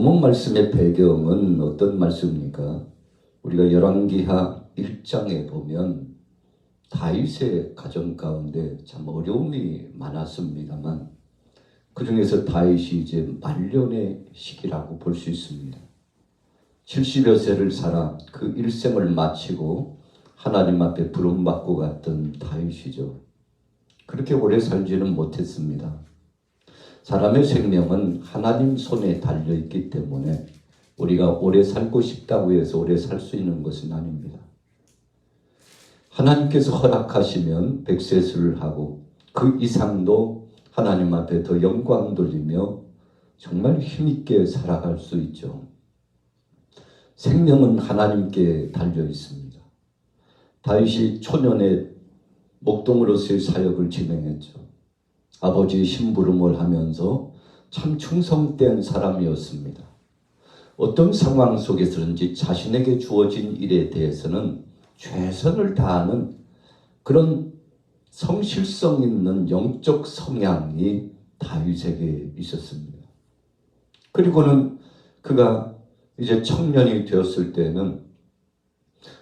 본문 말씀의 배경은 어떤 말씀입니까? 우리가 열왕기하 1장에 보면 다윗의 가정 가운데 참 어려움이 많았습니다만 그 중에서 다윗이 이제 말년의 시기라고 볼 수 있습니다. 70여 세를 살아 그 일생을 마치고 하나님 앞에 부름받고 갔던 다윗이죠. 그렇게 오래 살지는 못했습니다. 사람의 생명은 하나님 손에 달려있기 때문에 우리가 오래 살고 싶다고 해서 오래 살 수 있는 것은 아닙니다. 하나님께서 허락하시면 백세수를 하고 그 이상도 하나님 앞에 더 영광 돌리며 정말 힘있게 살아갈 수 있죠. 생명은 하나님께 달려 있습니다. 다윗이 초년에 목동으로서의 사역을 진행했죠. 아버지의 심부름을 하면서 참 충성된 사람이었습니다. 어떤 상황 속에서든지 자신에게 주어진 일에 대해서는 최선을 다하는 그런 성실성 있는 영적 성향이 다윗에게 있었습니다. 그리고는 그가 이제 청년이 되었을 때는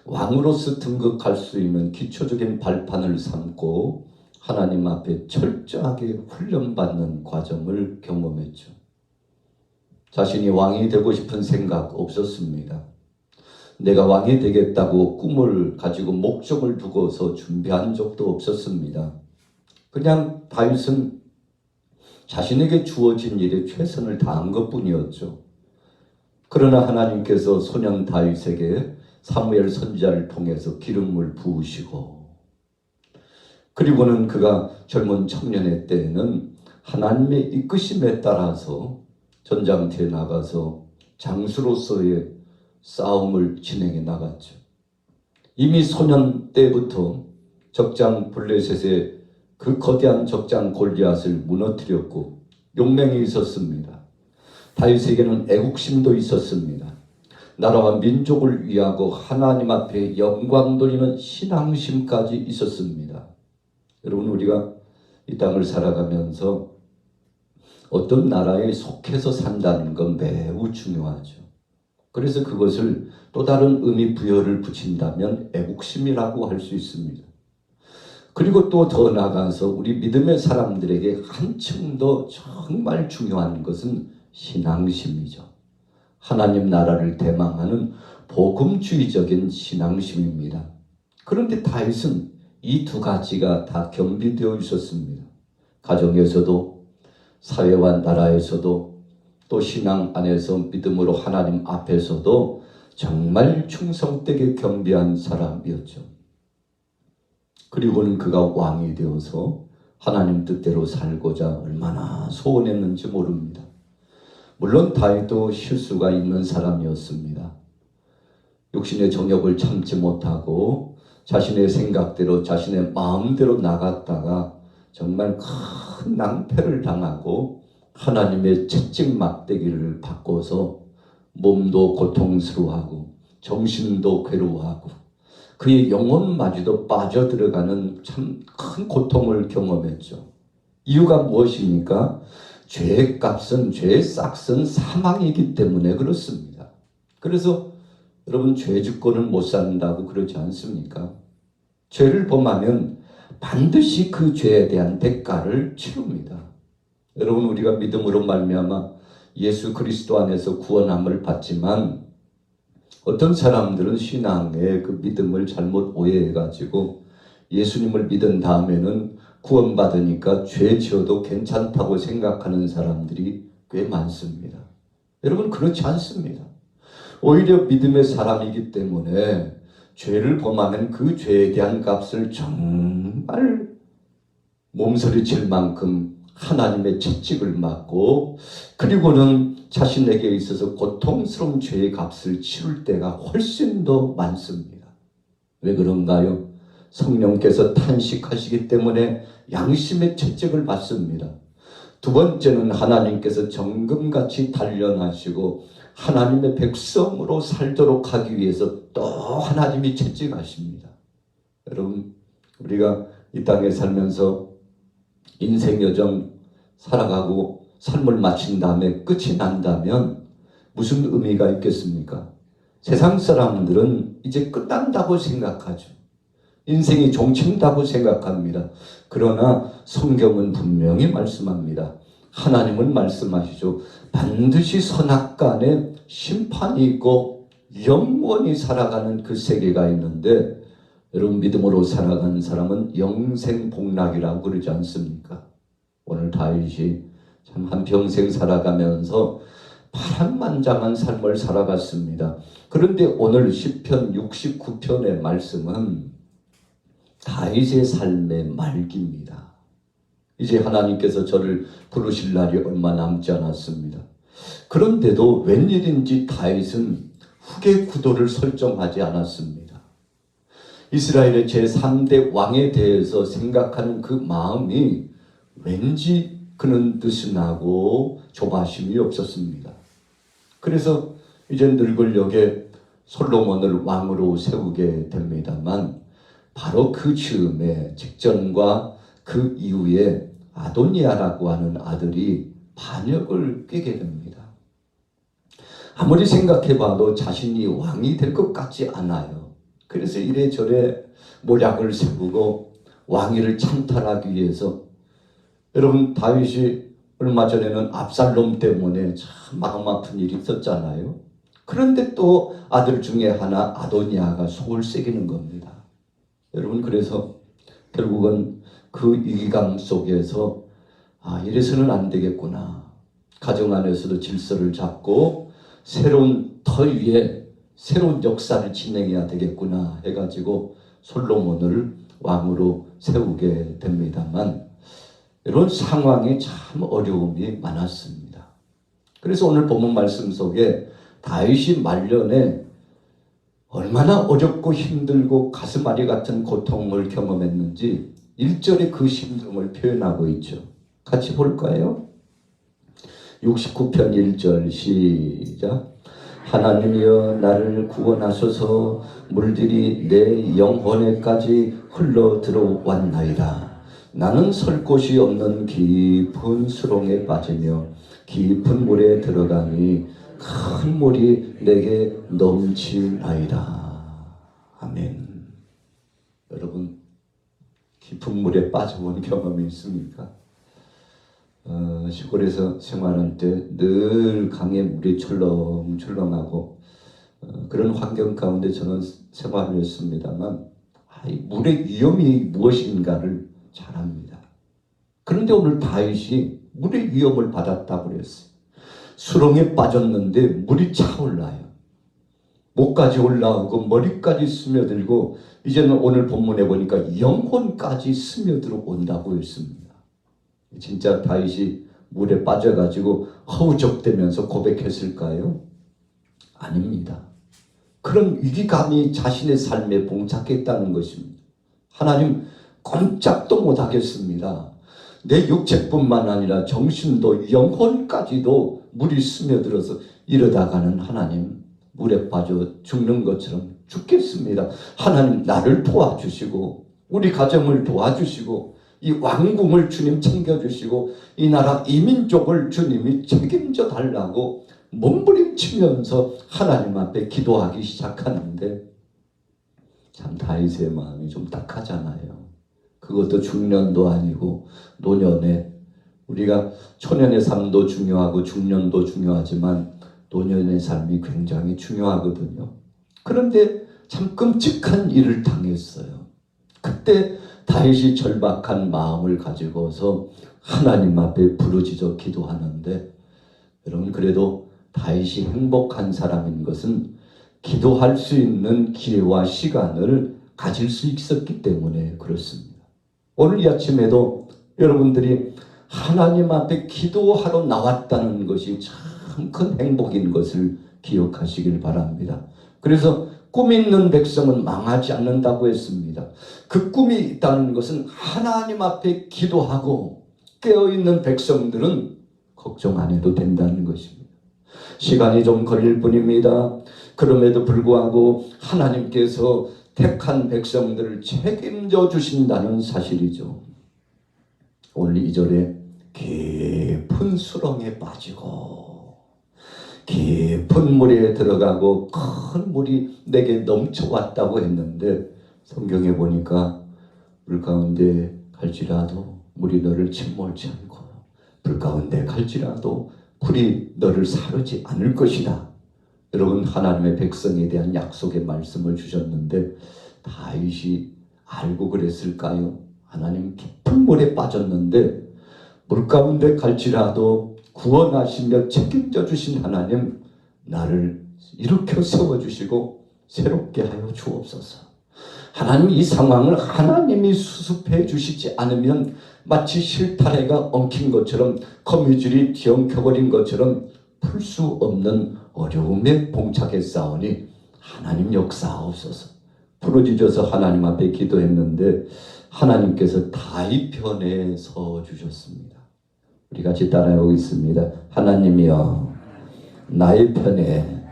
왕으로서 등극할 수 있는 기초적인 발판을 삼고 하나님 앞에 철저하게 훈련받는 과정을 경험했죠. 자신이 왕이 되고 싶은 생각 없었습니다. 내가 왕이 되겠다고 꿈을 가지고 목적을 두고서 준비한 적도 없었습니다. 그냥 다윗은 자신에게 주어진 일에 최선을 다한 것뿐이었죠. 그러나 하나님께서 소년 다윗에게 사무엘 선지자를 통해서 기름을 부으시고 그리고는 그가 젊은 청년의 때에는 하나님의 이끄심에 따라서 전장터에 나가서 장수로서의 싸움을 진행해 나갔죠. 이미 소년 때부터 적장 블레셋의 그 거대한 적장 골리앗을 무너뜨렸고 용맹이 있었습니다. 다윗에게는 애국심도 있었습니다. 나라와 민족을 위하고 하나님 앞에 영광 돌리는 신앙심까지 있었습니다. 여러분, 우리가 이 땅을 살아가면서 어떤 나라에 속해서 산다는 건 매우 중요하죠. 그래서 그것을 또 다른 의미 부여를 붙인다면 애국심이라고 할 수 있습니다. 그리고 또 더 나아가서 우리 믿음의 사람들에게 한층 더 정말 중요한 것은 신앙심이죠. 하나님 나라를 대망하는 복음주의적인 신앙심입니다. 그런데 다윗은 이 두 가지가 다 겸비되어 있었습니다. 가정에서도 사회와 나라에서도 또 신앙 안에서 믿음으로 하나님 앞에서도 정말 충성되게 겸비한 사람이었죠. 그리고는 그가 왕이 되어서 하나님 뜻대로 살고자 얼마나 소원했는지 모릅니다. 물론 다윗도 실수가 있는 사람이었습니다. 육신의 정욕을 참지 못하고 자신의 생각대로 자신의 마음대로 나갔다가 정말 큰 낭패를 당하고 하나님의 채찍 막대기를 받고서 몸도 고통스러워하고 정신도 괴로워하고 그의 영혼마저도 빠져들어가는 참 큰 고통을 경험했죠. 이유가 무엇입니까? 죄의 값은, 죄의 싹은 사망이기 때문에 그렇습니다. 그래서 여러분, 죄 짓고는 못 산다고 그러지 않습니까? 죄를 범하면 반드시 그 죄에 대한 대가를 치릅니다. 여러분, 우리가 믿음으로 말미암아 예수 그리스도 안에서 구원함을 받지만 어떤 사람들은 신앙의 그 믿음을 잘못 오해해가지고 예수님을 믿은 다음에는 구원받으니까 죄 지어도 괜찮다고 생각하는 사람들이 꽤 많습니다. 여러분, 그렇지 않습니다. 오히려 믿음의 사람이기 때문에 죄를 범하면 그 죄에 대한 값을 정말 몸서리칠 만큼 하나님의 채찍을 맞고 그리고는 자신에게 있어서 고통스러운 죄의 값을 치를 때가 훨씬 더 많습니다. 왜 그런가요? 성령께서 탄식하시기 때문에 양심의 채찍을 받습니다. 두 번째는 하나님께서 정금같이 단련하시고 하나님의 백성으로 살도록 하기 위해서 또 하나님이 채찍하십니다. 여러분, 우리가 이 땅에 살면서 인생 여정 살아가고 삶을 마친 다음에 끝이 난다면 무슨 의미가 있겠습니까? 세상 사람들은 이제 끝난다고 생각하죠. 인생이 종친다고 생각합니다. 그러나 성경은 분명히 말씀합니다. 하나님은 말씀하시죠. 반드시 선악간에 심판이 있고 영원히 살아가는 그 세계가 있는데, 여러분 믿음으로 살아가는 사람은 영생복락이라고 그러지 않습니까? 오늘 다윗이 참 한평생 살아가면서 파란만장한 삶을 살아갔습니다. 그런데 오늘 시편 69편의 말씀은 다윗의 삶의 말기입니다. 이제 하나님께서 저를 부르실 날이 얼마 남지 않았습니다. 그런데도 웬일인지 다윗은 후계 구도를 설정하지 않았습니다. 이스라엘의 제3대 왕에 대해서 생각하는 그 마음이 왠지 그는 느슨하고 조바심이 없었습니다. 그래서 이제 늙을 역에 솔로몬을 왕으로 세우게 됩니다만, 바로 그 즈음에 직전과 그 이후에 아도니아라고 하는 아들이 반역을 꾀게 됩니다. 아무리 생각해봐도 자신이 왕이 될 것 같지 않아요. 그래서 이래저래 모략을 세우고 왕위를 찬탈하기 위해서, 여러분 다윗이 얼마 전에는 압살롬 때문에 참 마음 아픈 일이 있었잖아요. 그런데 또 아들 중에 하나 아도니아가 속을 새기는 겁니다. 여러분 그래서 결국은 그 위기감 속에서 이래서는 안 되겠구나. 가정 안에서도 질서를 잡고 새로운 터 위에 새로운 역사를 진행해야 되겠구나 해가지고 솔로몬을 왕으로 세우게 됩니다만, 이런 상황에 참 어려움이 많았습니다. 그래서 오늘 본문 말씀 속에 다윗이 말년에 얼마나 어렵고 힘들고 가슴앓이 같은 고통을 경험했는지 1절에 그 심정을 표현하고 있죠. 같이 볼까요? 69편 1절 시작. 하나님이여 나를 구원하소서. 물들이 내 영혼에까지 흘러 들어왔나이다. 나는 설 곳이 없는 깊은 수렁에 빠지며 깊은 물에 들어가니 큰 물이 내게 넘치나이다. 아멘. 여러분 깊은 물에 빠져본 경험이 있습니까? 시골에서 생활할 때 늘 강에 물이 철렁철렁하고 그런 환경 가운데 저는 생활을 했습니다만, 물의 위험이 무엇인가를 잘 압니다. 그런데 오늘 다윗이 물의 위험을 받았다고 그랬어요. 수렁에 빠졌는데 물이 차올라요. 목까지 올라오고 머리까지 스며들고, 이제는 오늘 본문에 보니까 영혼까지 스며들어 온다고 했습니다. 진짜 다윗이 물에 빠져가지고 허우적대면서 고백했을까요? 아닙니다. 그런 위기감이 자신의 삶에 봉착했다는 것입니다. 하나님 꼼짝도 못하겠습니다. 내 육체뿐만 아니라 정신도 영혼까지도 물이 스며들어서 이러다가는 하나님 물에 빠져 죽는 것처럼 죽겠습니다. 하나님 나를 도와주시고 우리 가정을 도와주시고 이 왕궁을 주님 챙겨주시고 이 나라 이민족을 주님이 책임져 달라고 몸부림치면서 하나님 앞에 기도하기 시작하는데, 참 다윗의 마음이 좀 딱하잖아요. 그것도 중년도 아니고 노년에, 우리가 초년의 삶도 중요하고 중년도 중요하지만 노년의 삶이 굉장히 중요하거든요. 그런데 참 끔찍한 일을 당했어요. 그때 다윗이 절박한 마음을 가지고서 하나님 앞에 부르짖어 기도하는데, 여러분 그래도 다윗이 행복한 사람인 것은 기도할 수 있는 기회와 시간을 가질 수 있었기 때문에 그렇습니다. 오늘 이 아침에도 여러분들이 하나님 앞에 기도하러 나왔다는 것이 참 큰 행복인 것을 기억하시길 바랍니다. 그래서 꿈 있는 백성은 망하지 않는다고 했습니다. 그 꿈이 있다는 것은 하나님 앞에 기도하고 깨어있는 백성들은 걱정 안 해도 된다는 것입니다. 시간이 좀 걸릴 뿐입니다. 그럼에도 불구하고 하나님께서 택한 백성들을 책임져 주신다는 사실이죠. 오늘 2절에 깊은 수렁에 빠지고 깊은 물에 들어가고 큰 물이 내게 넘쳐왔다고 했는데 성경에 보니까 물 가운데 갈지라도 물이 너를 침몰치 않고 불 가운데 갈지라도 불이 너를 사르지 않을 것이다. 여러분, 하나님의 백성에 대한 약속의 말씀을 주셨는데 다윗이 알고 그랬을까요? 하나님 깊은 물에 빠졌는데 물 가운데 갈지라도 구원하시며 책임져 주신 하나님, 나를 일으켜 세워주시고 새롭게 하여 주옵소서. 하나님, 이 상황을 하나님이 수습해 주시지 않으면 마치 실타래가 엉킨 것처럼 거미줄이 뒤엉켜버린 것처럼 풀 수 없는 어려움에 봉착했사오니 하나님 역사하옵소서. 부르짖어서 하나님 앞에 기도했는데 하나님께서 다윗 편에 서 주셨습니다. 우리 같이 따라하고 있습니다. 하나님이여 나의 편에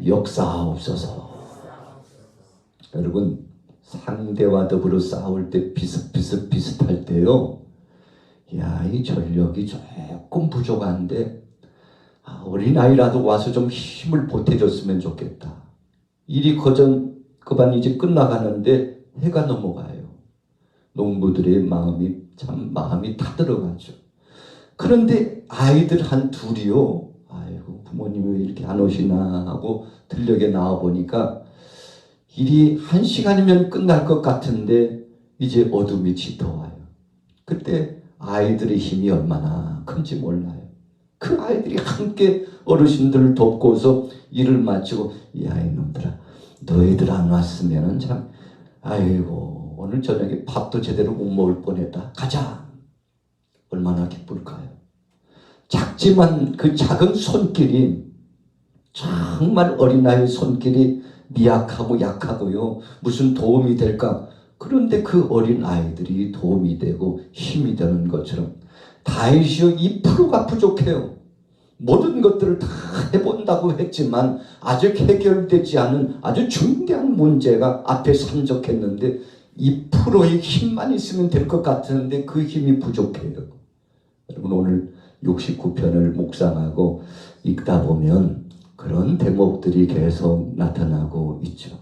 역사하옵소서. 여러분, 상대와 더불어 싸울 때 비슷할 때요, 야, 이 전력이 조금 부족한데 어린아이라도 와서 좀 힘을 보태줬으면 좋겠다. 일이 그반 이제 끝나가는데 해가 넘어가요. 농부들의 마음이 타들어가죠. 그런데 아이들 한 둘이요, 아이고 부모님이 왜 이렇게 안 오시나 하고 들녘에 나와보니까 일이 1시간이면 끝날 것 같은데 이제 어둠이 짙어와요. 그때 아이들의 힘이 얼마나 큰지 몰라요. 그 아이들이 함께 어르신들을 돕고서 일을 마치고, 야 이놈들아, 너희들 안 왔으면 참, 아이고 오늘 저녁에 밥도 제대로 못 먹을 뻔했다. 가자. 얼마나 기쁠까요? 작지만 그 작은 손길이, 정말 어린아이 손길이 미약하고 약하고요, 무슨 도움이 될까? 그런데 그 어린아이들이 도움이 되고 힘이 되는 것처럼 다윗이요, 2%가 부족해요. 모든 것들을 다 해본다고 했지만 아직 해결되지 않은 아주 중대한 문제가 앞에 산적했는데 2%의 힘만 있으면 될 것 같은데 그 힘이 부족해요. 여러분, 오늘 69편을 묵상하고 읽다 보면 그런 대목들이 계속 나타나고 있죠.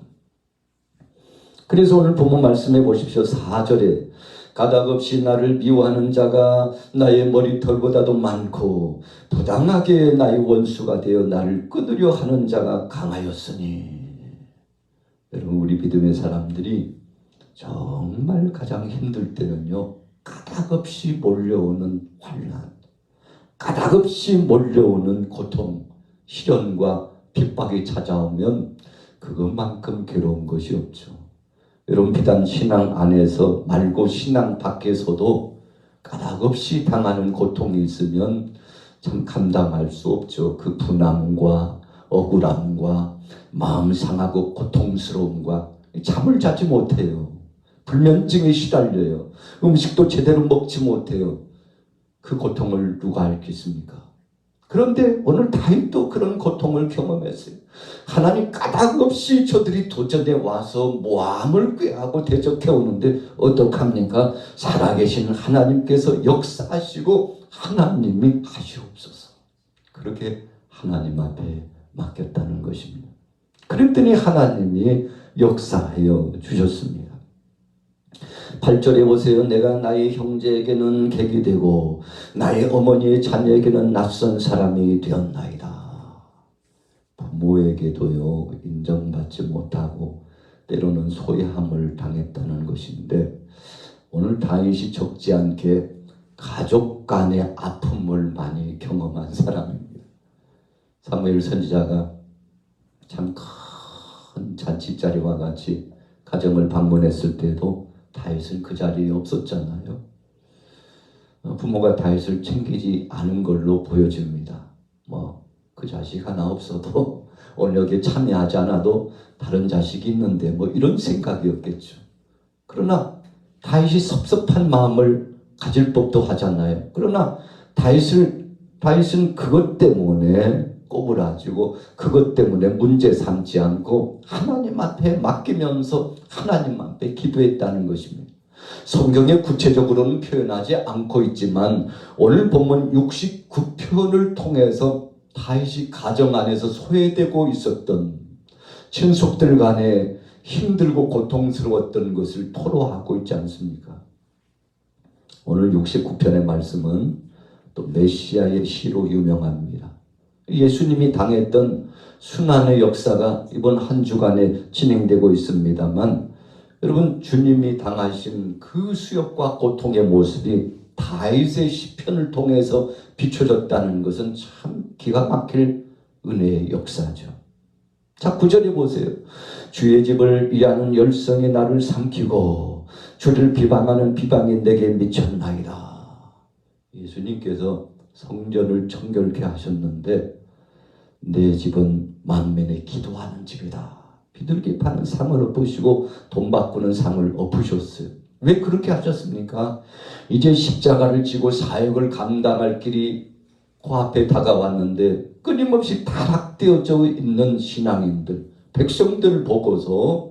그래서 오늘 본문 말씀해 보십시오. 4절에 가닥없이 나를 미워하는 자가 나의 머리털보다도 많고 부당하게 나의 원수가 되어 나를 끊으려 하는 자가 강하였으니. 여러분, 우리 믿음의 사람들이 정말 가장 힘들 때는요, 가닥없이 몰려오는 환난, 가닥없이 몰려오는 고통, 시련과 핍박이 찾아오면 그것만큼 괴로운 것이 없죠. 여러분, 비단 신앙 안에서 말고 신앙 밖에서도 가닥없이 당하는 고통이 있으면 참 감당할 수 없죠. 그 분함과 억울함과 마음 상하고 고통스러움과 잠을 자지 못해요. 불면증에 시달려요. 음식도 제대로 먹지 못해요. 그 고통을 누가 알겠습니까? 그런데 오늘 다윗도 그런 고통을 경험했어요. 하나님 까닭없이 저들이 도전에 와서 모함을 꾀하고 대적해 오는데 어떡합니까? 살아계신 하나님께서 역사하시고 하나님이 하시옵소서. 그렇게 하나님 앞에 맡겼다는 것입니다. 그랬더니 하나님이 역사하여 주셨습니다. 8절에 보세요. 내가 나의 형제에게는 객이 되고 나의 어머니의 자녀에게는 낯선 사람이 되었나이다. 부모에게도요, 인정받지 못하고 때로는 소외함을 당했다는 것인데, 오늘 다윗이 적지 않게 가족 간의 아픔을 많이 경험한 사람입니다. 사무엘 선지자가 참 큰 잔치자리와 같이 가정을 방문했을 때도 다윗은 그 자리에 없었잖아요. 부모가 다윗을 챙기지 않은 걸로 보여집니다. 그 자식 하나 없어도 오늘 여기에 참여하지 않아도 다른 자식이 있는데 이런 생각이었겠죠. 그러나 다윗이 섭섭한 마음을 가질 법도 하잖아요. 그러나 다윗은 그것 때문에 꼬부라지고 그것 때문에 문제 삼지 않고 하나님 앞에 맡기면서 하나님 앞에 기도했다는 것입니다. 성경에 구체적으로는 표현하지 않고 있지만 오늘 본문 69편을 통해서 다윗이 가정 안에서 소외되고 있었던 친속들 간에 힘들고 고통스러웠던 것을 토로하고 있지 않습니까? 오늘 69편의 말씀은 또 메시아의 시로 유명합니다. 예수님이 당했던 순환의 역사가 이번 한 주간에 진행되고 있습니다만, 여러분, 주님이 당하신 그 수욕과 고통의 모습이 다윗의 시편을 통해서 비춰졌다는 것은 참 기가 막힐 은혜의 역사죠. 자, 9절에 보세요. 주의 집을 위하는 열성이 나를 삼키고 주를 비방하는 비방이 내게 미쳤나이다. 예수님께서 성전을 정결케 하셨는데 내 집은 만민의 기도하는 집이다. 비둘기 파는 상을 엎으시고 돈 바꾸는 상을 엎으셨어요. 왜 그렇게 하셨습니까? 이제 십자가를 지고 사역을 감당할 길이 코앞에 다가왔는데 끊임없이 타락되어져 있는 신앙인들, 백성들을 보고서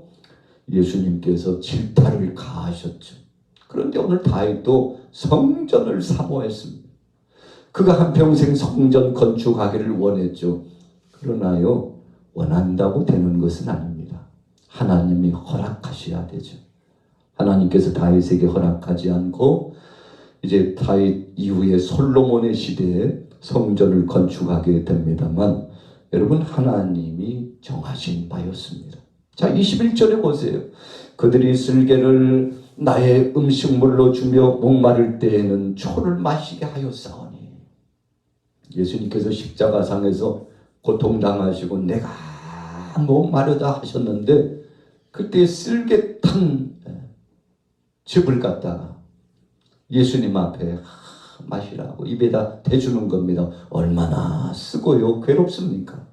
예수님께서 질타를 가하셨죠. 그런데 오늘 다윗도 성전을 사모했습니다. 그가 한평생 성전 건축하기를 원했죠. 그러나요, 원한다고 되는 것은 아닙니다. 하나님이 허락하셔야 되죠. 하나님께서 다윗에게 허락하지 않고 이제 다윗 이후에 솔로몬의 시대에 성전을 건축하게 됩니다만, 여러분, 하나님이 정하신 바였습니다. 자, 21절에 보세요. 그들이 쓸개를 나의 음식물로 주며 목마를 때에는 초를 마시게 하였사오니. 예수님께서 십자가상에서 고통당하시고 내가 목마르다 하셨는데 그때 쓸개 탄 즙을 갖다가 예수님 앞에 마시라고 입에다 대주는 겁니다. 얼마나 쓰고요 괴롭습니까?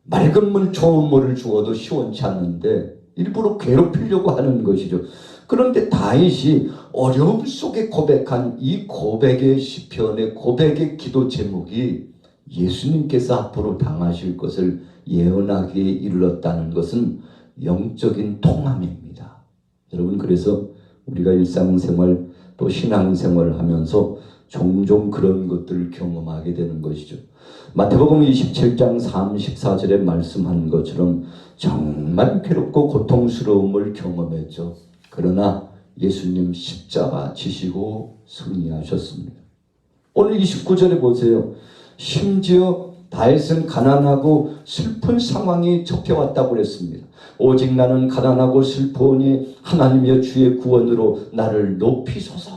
맑은 물 좋은 물을 주어도 시원치 않는데 일부러 괴롭히려고 하는 것이죠. 그런데 다윗이 어려움 속에 고백한 이 고백의 시편의 고백의 기도 제목이 예수님께서 앞으로 당하실 것을 예언하기에 이르렀다는 것은 영적인 통함입니다. 여러분, 그래서 우리가 일상생활 또 신앙생활을 하면서 종종 그런 것들을 경험하게 되는 것이죠. 마태복음 27장 34절에 말씀한 것처럼 정말 괴롭고 고통스러움을 경험했죠. 그러나 예수님 십자가 지시고 승리하셨습니다. 오늘 29절에 보세요. 심지어 다윗은 가난하고 슬픈 상황이 접해왔다고 그랬습니다. 오직 나는 가난하고 슬프오니 하나님이여 주의 구원으로 나를 높이소서.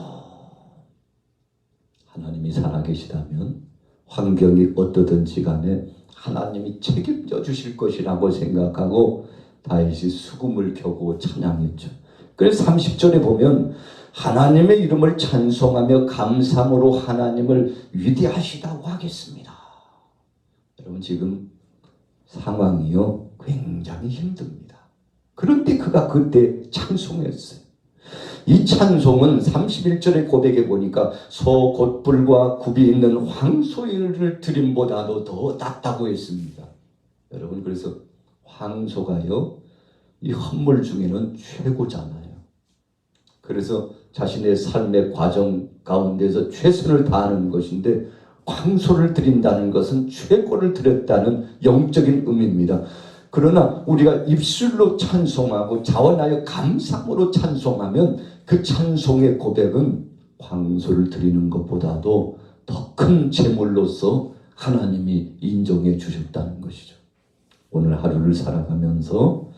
하나님이 살아계시다면 환경이 어떠든지 간에 하나님이 책임져 주실 것이라고 생각하고 다윗이 수금을 켜고 찬양했죠. 그래서 30절에 보면 하나님의 이름을 찬송하며 감사함으로 하나님을 위대하시다고 하겠습니다. 여러분, 지금 상황이요 굉장히 힘듭니다. 그런데 그가 그때 찬송했어요. 이 찬송은 31절의 고백에 보니까 소 곧불과 굽이 있는 황소를 드림보다도 더 낫다고 했습니다. 여러분, 그래서 황소가요 이 헌물 중에는 최고잖아요. 그래서 자신의 삶의 과정 가운데서 최선을 다하는 것인데 황소를 드린다는 것은 최고를 드렸다는 영적인 의미입니다. 그러나 우리가 입술로 찬송하고 자원하여 감사함으로 찬송하면 그 찬송의 고백은 황소를 드리는 것보다도 더 큰 제물로서 하나님이 인정해 주셨다는 것이죠. 오늘 하루를 살아가면서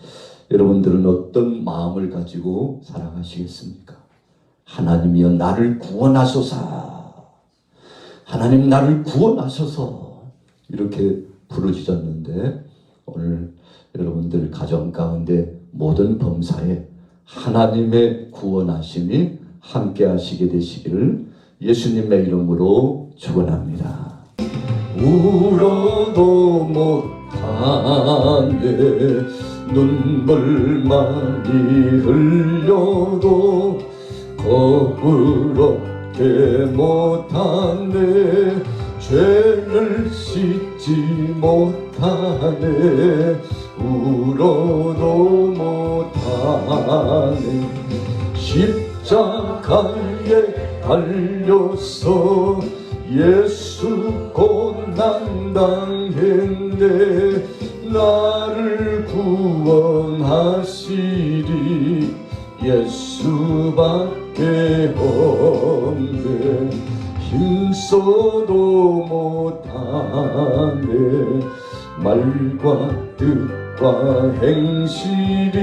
여러분들은 어떤 마음을 가지고 살아가시겠습니까? 하나님이여 나를 구원하소서, 하나님 나를 구원하소서, 이렇게 부르짖었는데 오늘 여러분들 가정 가운데 모든 범사에 하나님의 구원하심이 함께 하시게 되시기를 예수님의 이름으로 축원합니다. 울어도 못하네, 눈물 많이 흘려도 거부럽게 못하네, 죄를 씻지 못하네, 울어도 못하네. 십자가에 달려서 예수 고난 당했네 나를 구원하시리 예수밖에 없네 힘써도 못하네 말과 뜻과 행실이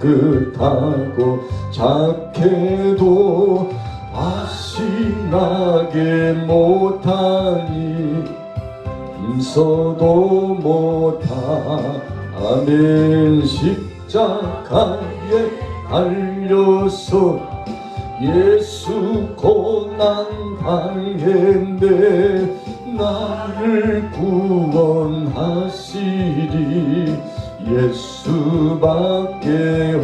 깨끗하고 착해도 다시 나게 못하니 힘써도 못하는 십자가에 달려서 예수 고난 당했네 나를 구원하시리 예수밖에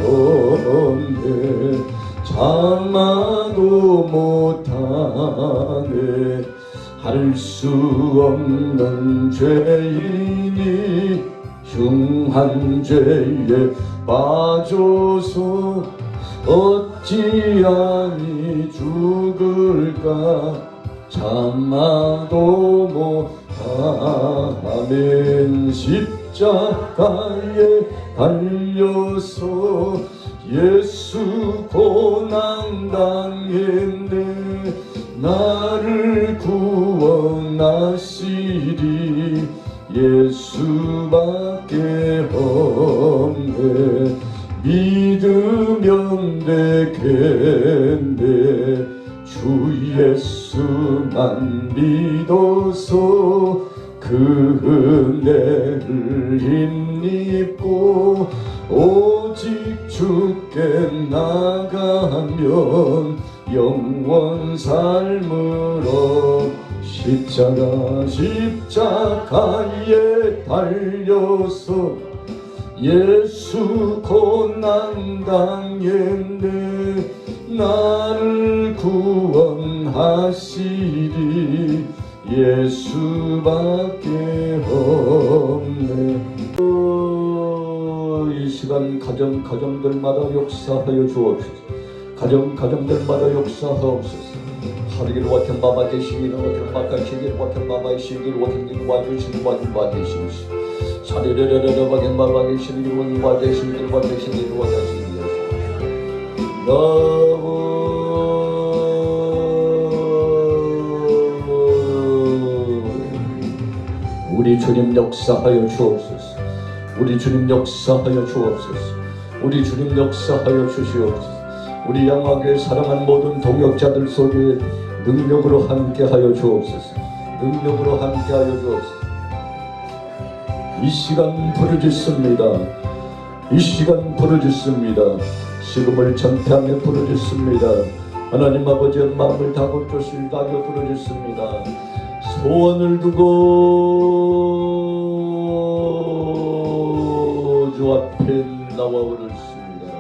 없네 참아도 못하네 할 수 없는 죄인이 흉한 죄에 빠져서 어찌하니 죽을까 참아도 못하면 십자가에 달려서 예수 고난 당했네 나를 구원하시리 예수밖에 없네 믿으면 되겠네 주 예수만 믿어서 그 은혜를 힘입고 오직 주께 나가면 영원 삶으로 십자가에 달려서 예수 고난 당했네 나를 구원하시리 예수밖에 없네 이 시간 가정들마다 역사하여 주옵소서 가정들마다 역사하옵소서 하루길 와튼 마마 되시기를 와튼 마카시기를 와튼 마마 시기를 와튼 길 와주시기를 와튼 와주시기를 사리르르르르 와튼 마마 계시기를 와튼 와주시기를 와주시기를 와주시기를 우리 주님 역사하여 주옵소서 우리 주님 역사하여 주옵소서 우리 주님 역사하여 주시옵소서 우리 양하게 사랑한 모든 동역자들 속에 능력으로 함께하여 주옵소서 능력으로 함께하여 주옵소서 이 시간 부르짖습니다 이 시간 부르짖습니다 식음을 전폐하며 부르짖습니다 하나님 아버지의 마음을 다곤조실 다겨 부르짖습니다 소원을 두고 주 앞에 나와 오르습니다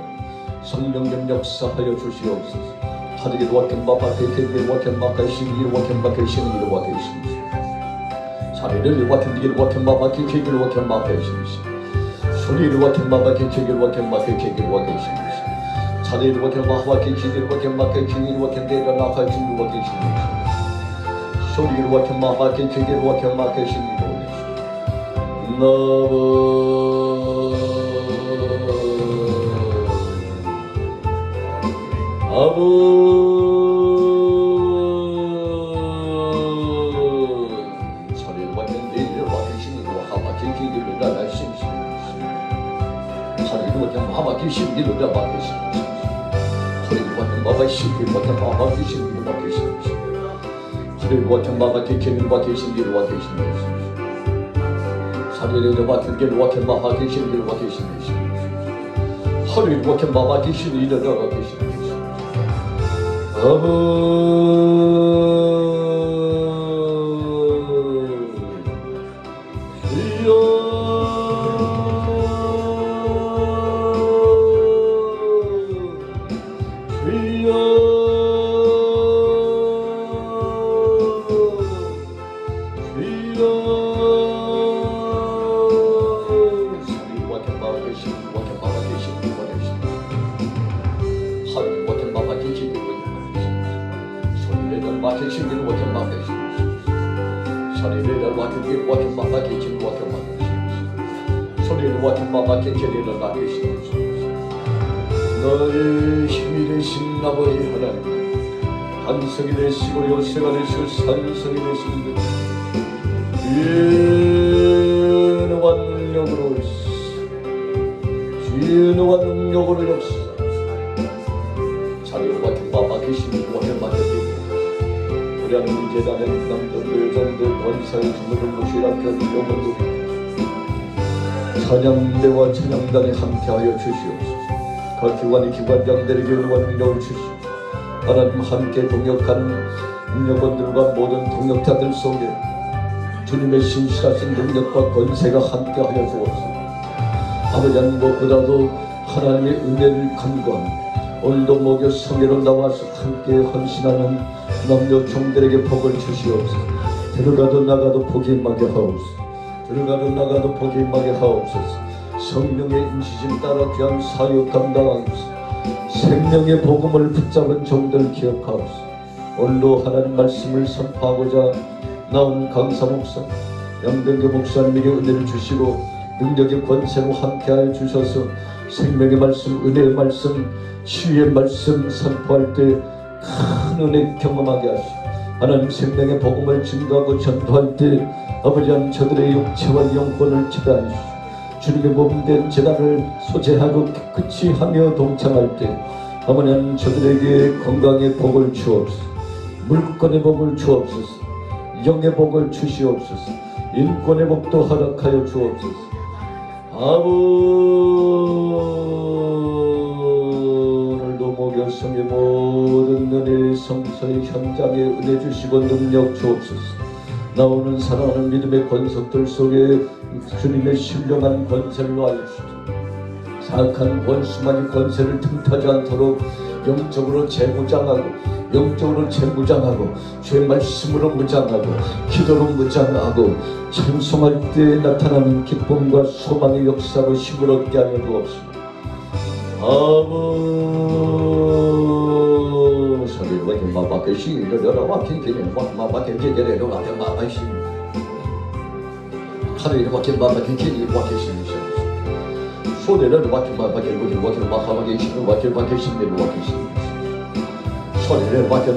성령님 역사하여 주시옵소서 하늘길 와켄 바바케 텐길 와켄 마카 신길 와켄 바케 신길 와켄 신길 사리를 와켄 길 와켄 바바케 케길 와켄 마카 신길 소리를 와켄 바바케 케길 와켄 마카 케길 와켄 신길 사리를 와켄 바바케 케길 와켄 마카 케길 와켄 데가 나카 신길 와켄 신길 소리를 와켄 바바케 케길 와켄 마카 신길 와켄 아분 차례를 받는 내일을 받으시니로 하마키 기기를 나라 심심 차례를 받는 하마키 심기를 나 받으시니 차례를 받는 마바 심기를 받는 하마키 심기를 받으시니 차례를 받는 마바키 기기를 받으시니로 받으시니 차례를 받는 기기를 받는 마바키 심기를 받으시니 차례를 받는 마바키 심기를 받으시니 아분 주여 주여 주여 사리와 견마와 계시니와 견마와 계시니와 계시니 하늘과 견마와 계시니와 소리를 맡기시기를 와켜 맡기시옵소서. 소리를 맡기기를 와켜 맡기시기를 와켜 맡기시옵소서. 소리를 와켜 맡기기를 맡기시옵소서. 너의 힘이 되신 아버지 하나님, 반석이 되시고 요새가 되시고 산성이 되신 주와 능력으로 주와 능력으로 역사 자리를 맡기시는 원을 맡겨드리고 우리한 제단의 남자들 여자들 원사의 주문을 모시라 견명을 드리고 찬양대와 찬양단에 함께하여 주시옵소서. 각 기관의 기관장들에게 응원 능력을 주시고 하나님 함께 동역하는 능력원들과 모든 동역자들 속에 주님의 신실하신 능력과 권세가 함께하여 주옵소서. 아버지 하나님 무엇보다도 하나님의 은혜를 간구하며 오늘도 목요 성회로 나와서 함께 헌신하는 남녀 종들에게 복을 주시옵소서. 들어가도 나가도 복이 임하게 하옵소서. 들어가도 나가도 복이 임하게 하옵소서. 성령의 인치심 따라 귀한 사역 감당하옵소서. 생명의 복음을 붙잡은 종들 기억하옵소서. 오늘도 하나님 말씀을 선포하고자 나온 강사 목사, 양병규 목사님에게 은혜를 주시고 능력의 권세로 함께하여 주셔서 생명의 말씀, 은혜의 말씀, 치유의 말씀 선포할 때 큰 은혜 경험하게 하시고 하나님 생명의 복음을 증거하고 전도할 때 아버지 하나님 저들의 육체와 영혼을 치료하시고 주님의 몸된 제단을 소재하고 깨끗이 하며 동참할 때 아버지 저들에게 건강의 복을 주옵소서. 물권의 복을 주옵소서. 영의 복을 주시옵소서. 인권의 복도 허락하여 주옵소서. 오늘도 목요성의 모든 은혜 성서의 현장에 은혜 주시고 능력 주옵소서. 나오는 사랑하는 믿음의 권속들 속에 주님의 신령한 권세를 놓아주시옵소서. 사악한 원수만이 권세를 틈타지 않도록 영적으로 재무장하고 영적으로 재무장하고 주의 말씀으로 무장하고 기도로 무장하고 찬송할 때 나타나는 기쁨과 소망의 역사로 힘을 얻게 하여 주옵소서. 소리와 힘마 박히시기를 여러 박히기는 박히기를 여러 박히시 하늘에 박히기를 박히시 소리를 박히시는 소리를 박혀